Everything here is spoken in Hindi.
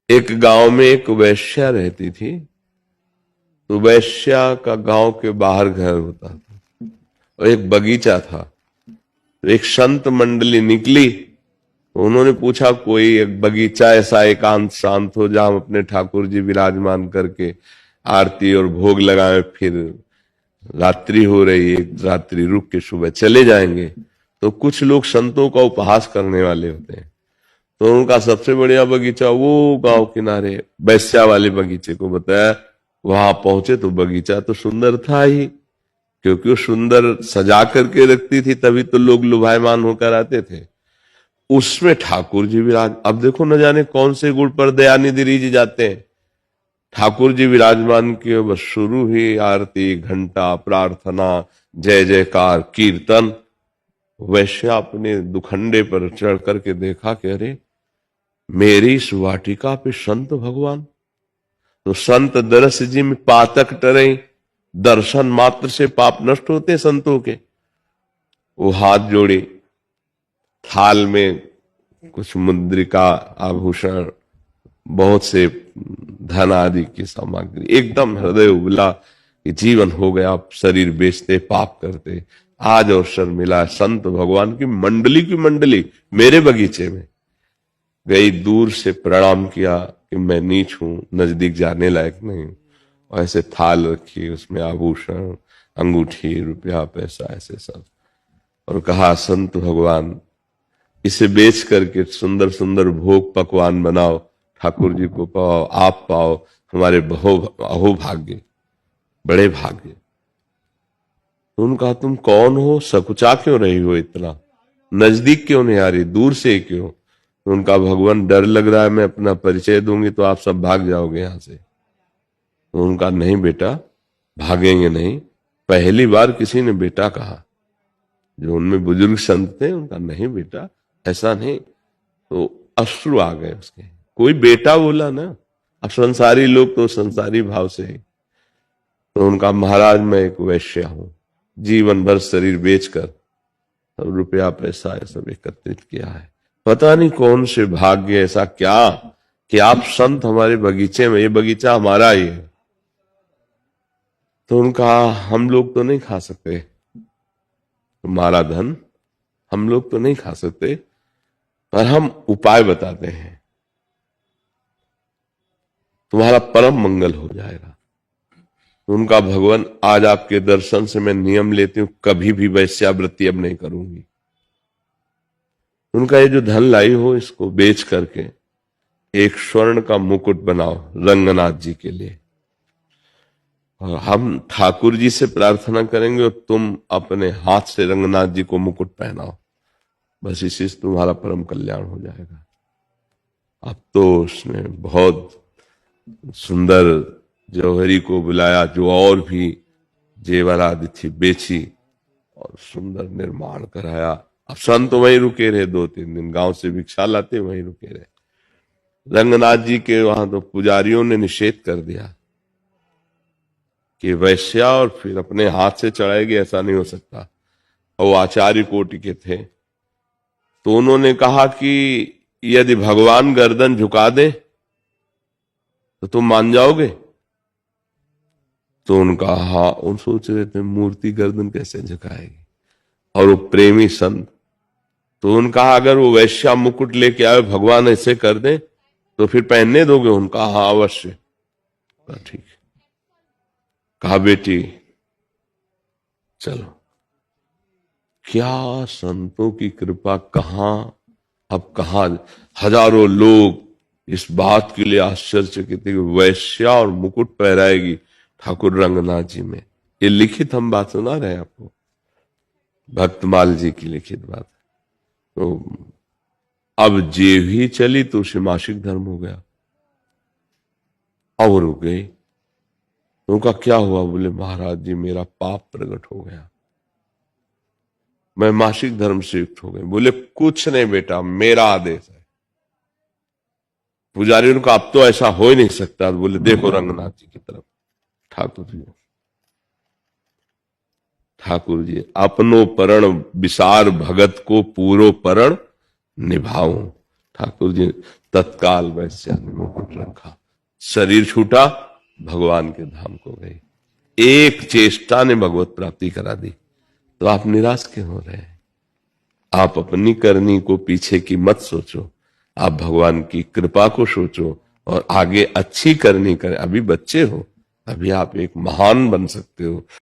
एक गांव में एक वैश्या रहती थी। तो वैश्या का गांव के बाहर घर होता था और एक बगीचा था। तो एक संत मंडली निकली। तो उन्होंने पूछा कोई एक बगीचा ऐसा एकांत शांत हो जहां हम अपने ठाकुर जी विराजमान करके आरती और भोग लगाए, फिर रात्रि हो रही है, रात्रि रुक के सुबह चले जाएंगे। तो कुछ लोग संतों का उपहास करने वाले होते हैं। तो उनका सबसे बढ़िया बगीचा वो गांव किनारे बैस्या वाले बगीचे को बताया। वहां पहुंचे तो बगीचा तो सुंदर था ही, क्योंकि वो सुंदर सजा करके रखती थी, तभी तो लोग लुभायमान होकर आते थे। उसमें ठाकुर जी विराज, अब देखो न जाने कौन से गुण पर दयानिधि जी जाते हैं। ठाकुर जी विराजमान किए, बस शुरू ही आरती, घंटा, प्रार्थना, जय जयकार, कीर्तन। वैश्य अपने दुखंडे पर चढ़ करके देखा कि अरे मेरी इस वाटिका पे संत भगवान। तो संत दरस जी में पातक टरे, दर्शन मात्र से पाप नष्ट होते संतों के। वो हाथ जोड़े, थाल में कुछ मुद्रिका, आभूषण, बहुत से धन आदि की सामग्री, एकदम हृदय उबला कि जीवन हो गया, शरीर बेचते पाप करते, आज अवसर मिला संत भगवान की मंडली मेरे बगीचे में। गई, दूर से प्रणाम किया कि मैं नीच हूं, नजदीक जाने लायक नहीं हूं। और ऐसे थाल रखी, उसमें आभूषण, अंगूठी, रुपया, पैसा, ऐसे सब। और कहा संत भगवान इसे बेच करके सुंदर सुंदर भोग पकवान बनाओ, ठाकुर जी को पाओ, आप पाओ, हमारे अहो भाग्य, बड़े भाग्य। तो उनका तुम कौन हो, सकुचा क्यों रही हो इतना, नजदीक क्यों नहीं आ रही, दूर से क्यों। तो उनका भगवान डर लग रहा है, मैं अपना परिचय दूंगी तो आप सब भाग जाओगे यहां से। तो उनका नहीं बेटा, भागेंगे नहीं। पहली बार किसी ने बेटा कहा, जो उनमें बुजुर्ग संत थे, उनका नहीं बेटा, ऐसा नहीं। तो अश्रु आ गए उसके, कोई बेटा बोला ना। अब संसारी लोग तो संसारी भाव से ही। तो उनका महाराज मैं एक वैश्य हूं, जीवन भर शरीर बेचकर सब रुपया पैसा ये सब एकत्रित किया है, पता नहीं कौन से भाग्य ऐसा क्या कि आप संत हमारे बगीचे में, ये बगीचा हमारा ही है। तो उनका हम लोग तो नहीं खा सकते तुम्हारा धन, हम लोग तो नहीं खा सकते, पर हम उपाय बताते हैं, तुम्हारा परम मंगल हो जाएगा। तो उनका भगवान आज आपके दर्शन से मैं नियम लेती हूं, कभी भी वैश्यावृत्ति अब नहीं करूंगी। उनका ये जो धन लाई हो इसको बेच करके एक स्वर्ण का मुकुट बनाओ रंगनाथ जी के लिए, और हम ठाकुर जी से प्रार्थना करेंगे और तुम अपने हाथ से रंगनाथ जी को मुकुट पहनाओ, बस इसी से तुम्हारा परम कल्याण हो जाएगा। अब तो उसने बहुत सुंदर जौहरी को बुलाया, जो और भी जेवर आदि थी बेची और सुंदर निर्माण कराया। अब संत वहीं रुके रहे, 2-3 दिन गांव से भिक्षा लाते वहीं रुके रहे। रंगनाथ जी के वहां तो पुजारियों ने निषेध कर दिया कि वैश्या और फिर अपने हाथ से चढ़ाएगी, ऐसा नहीं हो सकता। और वो आचार्य कोटि के थे, तो उन्होंने कहा कि यदि भगवान गर्दन झुका दे तो तुम मान जाओगे। तो उनका हाँ, उन सोच रहे थे मूर्ति गर्दन कैसे झुकाएगी, और वो प्रेमी संत। तो उनका अगर वो वैश्या मुकुट लेके आए, भगवान ऐसे कर दे तो फिर पहनने दोगे। उनका हाँ अवश्य। ठीक है, कहा बेटी चलो। क्या संतों की कृपा, कहां अब कहां हजारों लोग इस बात के लिए आश्चर्यचकित थे कि वैश्या और मुकुट पहराएगी ठाकुर रंगनाथ जी में। ये लिखित हम बात सुना रहे हैं आपको, भक्तमाल जी की लिखित बात। तो अब जे भी चली तो उसे मासिक धर्म हो गया। और रुक गई। उनका क्या हुआ, बोले महाराज जी मेरा पाप प्रकट हो गया, मैं मासिक धर्म से युक्त हो गए। बोले कुछ नहीं बेटा, मेरा आदेश है। पुजारी उनका अब तो ऐसा हो ही नहीं सकता। बोले देखो रंगनाथ जी की तरफ, ठाकुर जी अपनो परण विसार भगत को पूरो परण निभाऊं। ठाकुर जी तत्काल वैश्या ने मुकुट रखा, शरीर छूटा, भगवान के धाम को गई। एक चेष्टा ने भगवत प्राप्ति करा दी। तो आप निराश क्यों हो रहे हैं? आप अपनी करनी को पीछे की मत सोचो, आप भगवान की कृपा को सोचो और आगे अच्छी करनी करें। अभी बच्चे हो, अभी आप एक महान बन सकते हो।